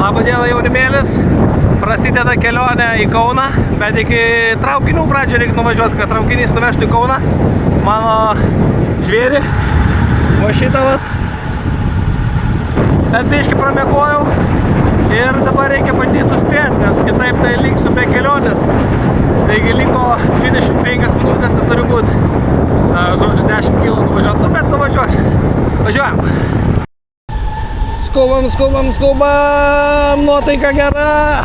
Labą dieną, jaunimėlis. Prasideda kelionė į Kauną, bet iki traukinių pradžio reikia nuvažiuoti, kad traukinys nuvežtų į Kauną. Mano žvėrį. O šitą vat. Bet biškį pramiegojau. Ir dabar reikia bandyti suspėti, nes kitaip tai liksiu be kelionės. Taigi liko 25 minutės ir turi būti, žodžiu, 10 km nuvažiuoti. Nu, bet nuvažiuosiu. Važiuojam. Skubam, skubam, skubam. Nuotaika gera.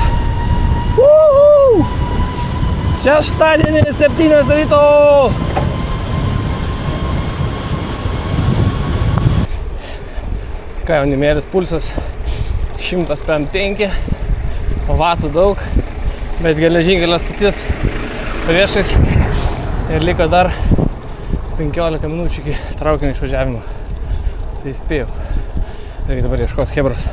Šeštadienį 7 ryto. Ką jaunimėlis, pulsas 105, vatų daug, bet geležinkelio stotis priešais ir liko dar 15 minučių iki traukinio išvažiavimo. Tai spėjau. Reikia dabar ieškos chebros.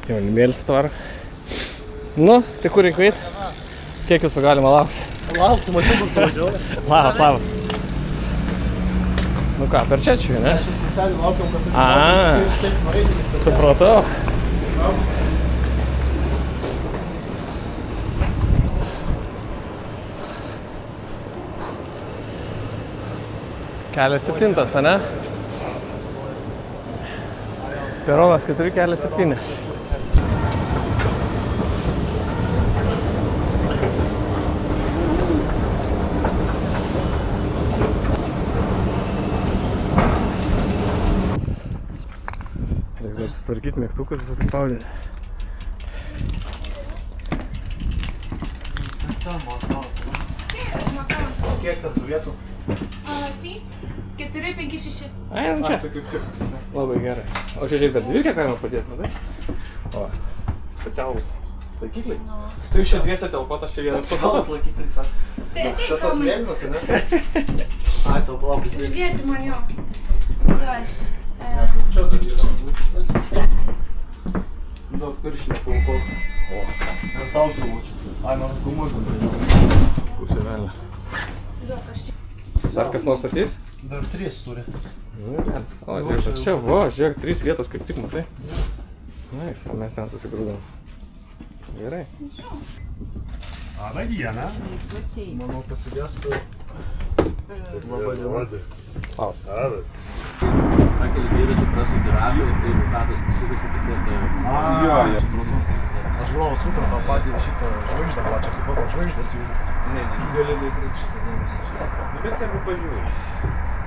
Jaunimėlis atvaro. Nu, tai kur reikia eit? Kiek jūsų galima laukti? Laukti, mačiau, kur pradžiau. Labas. Nu ką, per čia čia, ne? Laukiam, kad supratau. Kelias 7, ane? Peronas 4, kelias 7. Reikia susitvarkyti mygtukus, visokius spaudinį. Kiek ten tų vietų? 3, 4, 5, 6. Ai, nu čia. Labai gerai. O čia žiūrėk, dar dvirkę galima padėti, matai? O, specialūs laikikliai. Tu iš čia dviese telpot, aš čia vienas Specialus laikikliai, sako. Čia tas mėlynas, ne? Ai, tau palauk. Uždėsi man jo. Čia tokie yra. Daug piršinio paukok. O, ir tau sulučiu. Ai, nors gumui gumui. Pusė velnio. Dar kas nors ateis? Dar 3 turi. Nu, geras. O, tai čia, va, žiūrėk, 3 vietos kaip tik, matai? Nice, o mes ten susigrūdam. Gerai. Labą dieną. Manau, pasidėsiu. Labą dieną. Labas. Labas. Pakeli dviratį, prasukti ratą ir ratas sukasi pasėti. Jo. Aš galvoju, super tą patį šitą žvaigždę, va čia kaip pat žvaigždės jų. Ne, gali laikyti šitą dėmesį. Bet jeigu pažiūrė.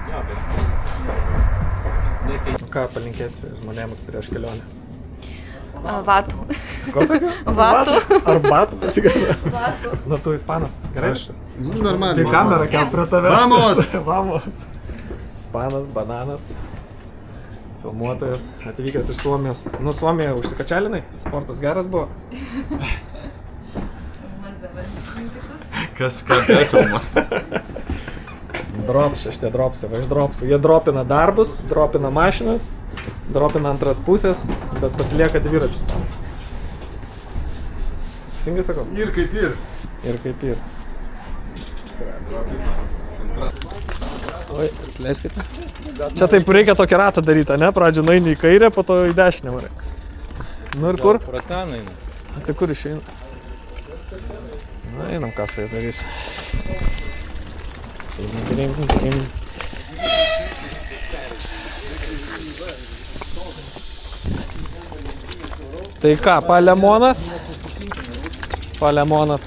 Jo, bet... Ką palinkėsi žmonėms prieš kelionę? Vatų. Ko tokio? Vatų. Ar batų pasigamė? Vatų. Na, tu ispanas. Gerai šitas? Normaliai. Tai kamera kel prie tavęs. Vamos! Vamos! Ispanas, bananas. Filmuotojas, atvykęs iš Suomijos. Nu, Suomija užsikačialinai? Sportas geras buvo? Kas ką filmas? Drops, šitie dropsai, va iš dropsų. Jie dropina darbus, dropina mašinas, dropina antras pusės, bet pasilieka dviračius. Teisingai sakau? Ir kaip ir. Ir kaip ir. Oi, atleiskite. Čia taip reikia tokį ratą daryti, ne? Pradžio nueini į kairę, po to į dešinę varai. Nu ir kur? Pro ten eina. Tai kur išeina? Na, einam, ką su jais darys. Tai ką, palemonas? Palemonas.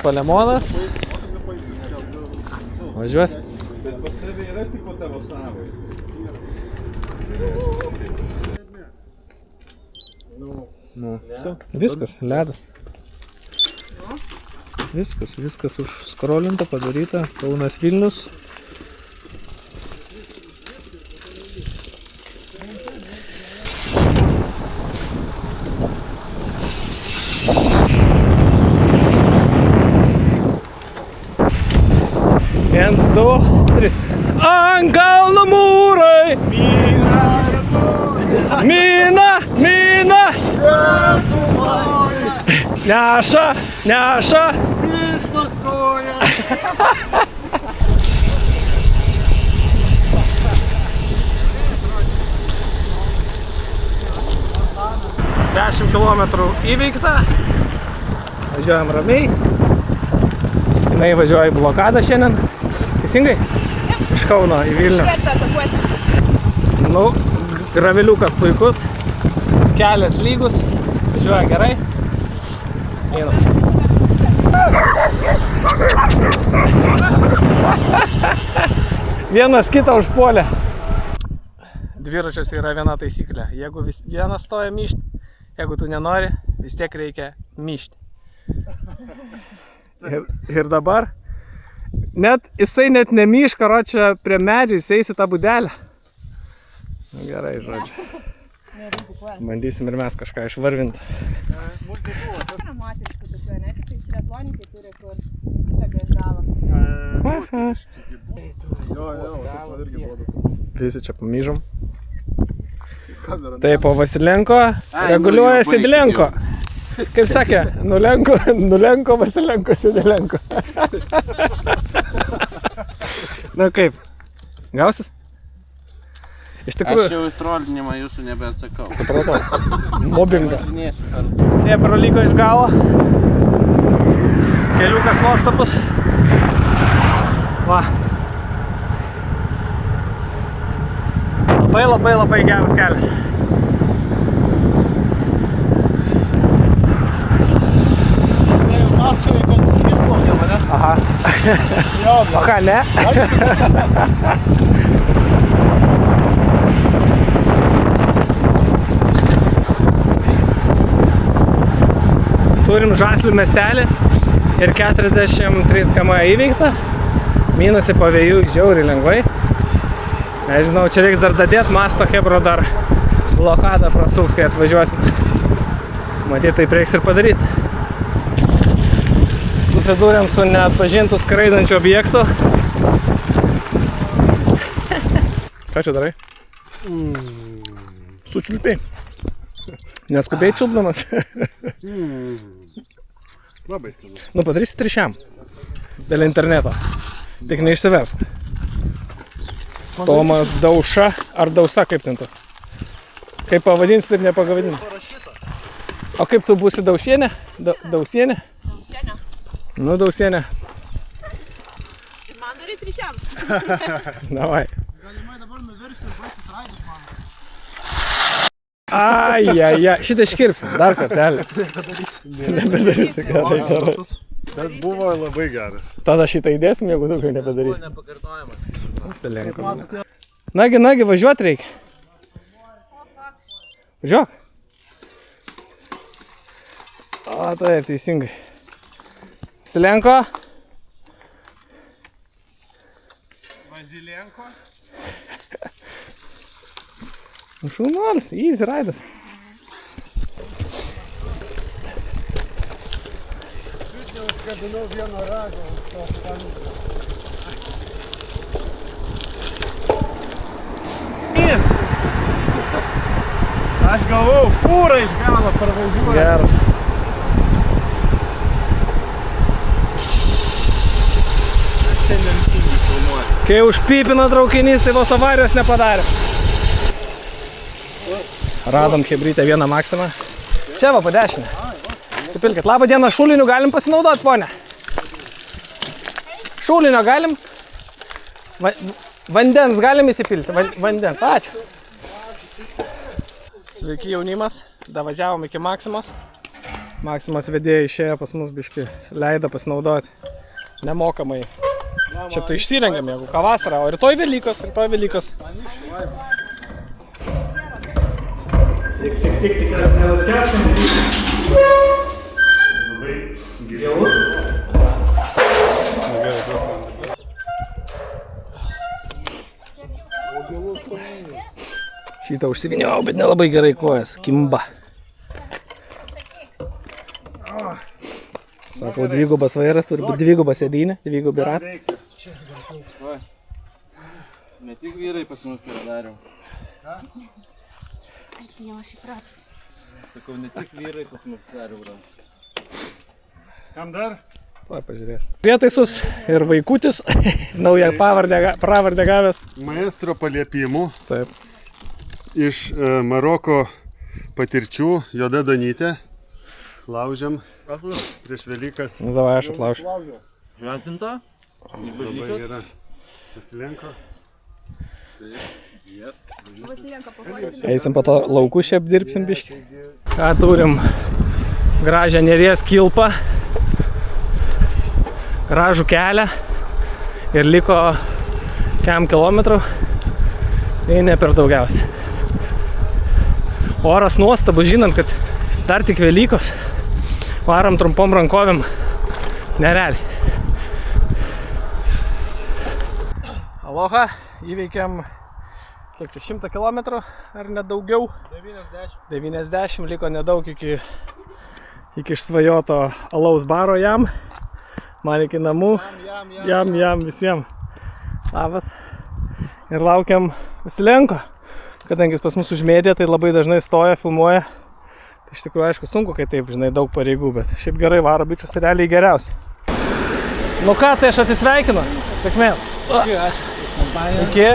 Važiuosim. Bet pas tave yra tik po tavo savai. Nu, viskas, ledas. Viskas užskrolinta, padaryta. Kaunas Vilnius. Viens, du, trys. Ant kalno mūrai! Neša, neša. Vištos koja. 10 km įveikta. Važiuojam ramiai. Jinai važiuoja į blokadą šiandien. Teisingai? Iš Kauno į Vilnių. Nu, graveliukas puikus. Kelias lygus. Važiuoja gerai. Einam. Vienas kitą užpuolė. Dviračiuose yra viena taisyklė. Jeigu vienas stoja myšti, jeigu tu nenori, vis tiek reikia myšti. Ir dabar jisai net nemyš, karočią prie medžių, jis eis į tą būdelę. Nu, gerai, žodžiu. Bandysim ir mes kažką išvarvinti. Visi čia pamyžom. Taip, o Vasilenko reguliuoja Sėdilenko. Kaip sakė, nulenko Vasilenko Sėdilenko. Na kaip, gausis? Iš tikrųjų... Aš jau į trolinimą jūsų nebeatsakau. Supratau. Mobbingą. Jie pralyko iš galo. Keliukas nuostabus. Va. Labai geras kelias. Paskui, kad išplaukė mane. Aha. O ką, ne? Turim Žaslių miestelį ir 43 km įveikta. Minusai pavėjų žiauriai lengvai. Nežinau, čia reiks dar dadėti masto Hebro dar blokadą prasuks, kai atvažiuosim. Matyt, taip reiks ir padaryti. Susidūrėm su neatpažintų skraidančių objektų. Ką čia darai? Sučiulpiai. Neskubiai čiulpdamas. Labai skanu. Nu, padarysi trišiam. Dėl interneto. Tik neišsiversk. Tomas Dauša ar Dausa, kaip ten tu? Kaip pavadinsi, taip nepavadinsi. O kaip tu būsi Daušienė? Dausienė? Dausienė. Nu, Dausienė. Ir man daryti trišiam. Davai. Galimai dabar nuversiu ir baigsis raidas man. Ai, šitą iškirpsim. Dar kartelį. Nebedarysi, ką tai darai. Bet buvo labai geras. Tada šitą įdėsim, jeigu daugiau Buvo nebedarysim. nepakartojamas. Pasilenkom. Nagi, važiuot reikia. Važiuok. O, taip, teisingai. Pasilenko. Vazilenko. Šaunuolis, easy raidas. Jau užkabinau vieną ragą už to panikų. Aš galvau, fūrą iš galo parvažiuoju. Geras. Šiandien tingi filmuoju. Kai užpypina traukinys, tai vos avarijos nepadarė. Radom hebrytę vieną maksimą. Čia va, po dešinę. Supilkit. Labą dieną, šulinių galim pasinaudoti, ponė? Šulinio galim? Vandens galim įsipilti? Vandens, ačiū. Sveiki jaunimas, davažiavom iki Maksimos. Maksimos vedėjai išėjo pas mus biškį, leido pasinaudoti nemokamai. Čia tai išsirengiam, jeigu ką vasarą, o rytoj Velykos. Sik, tikras nenuskęskim. Labai Gilus. Šitą užsiviniau, bet nelabai gerai kojas. Kimba. Sakau, dvigubas vairas, turi būti dvigubas sėdynė, dvigubi ratai. Ne tik vyrai pas mus yra dariau. Aš įpratus. Sakau, ne tik vyrai pas mus dariau. Kam dar? Tuoj pažiūrės. Prietaisus ir vaikutis, naują pravardę gavęs. Maestro paliepimų. Taip. Iš Maroko patirčių, juoda Danytė. Laužiam prieš Velykas. Nu, davai, aš atlaušiu. Šventinta? Iš Labai bažnyčios? gera. Pasilenko. Vasilenko pakuoti. Eisim po to laukų šiaip dirbsim biškį. Ką turim? Gražią Neries kilpą. Gražų kelią. Ir liko kiam kilometrų. Tai ne per daugiausiai. Oras nuostabus, žinant, kad dar tik Velykos. Varam trumpom rankovėm. Nerealiai. Aloha, įveikėm kiek čia 100 km ar net daugiau? 90, liko nedaug iki išsvajoto alaus baro jam. Man iki namų. Jam visiems. Labas. Ir laukiam Vasilenko. Kadangi jis pas mus užmėdė, tai labai dažnai stoja, filmuoja. Tai iš tikrųjų, aišku, sunku, kai taip, žinai, daug pareigų, bet šiaip gerai varo bičius ir realiai geriausiai. Nu ką, tai aš atsisveikinu. Sėkmės. Iki.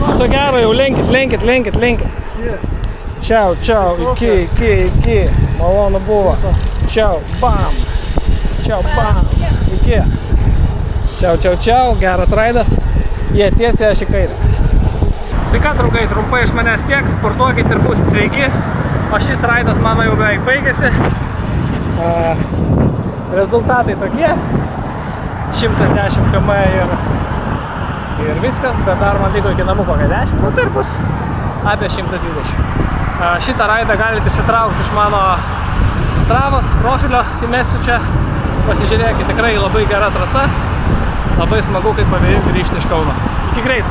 Viso gero, jau lenkit. Čiau, iki. Malonu buvo. Čiau, bam. Iki. Čiau, geras raidas. Jie tiesiai, aš į kairę. Tai ką, draugai, trumpai iš manęs tiek, sportuokit ir būsit sveiki. O šis raidas mano jau beveik baigėsi. Rezultatai tokie. 110 km ir viskas, bet dar man liko iki namų kokią 10, nu tai ir bus apie 120. Šitą raidą galite išsitraukti iš mano Stravos profilio, įmesiu čia. Pasižiūrėkit, tikrai labai gera trasa. Labai smagu, kaip pavėjų grįžti iš Kauno. Iki greito!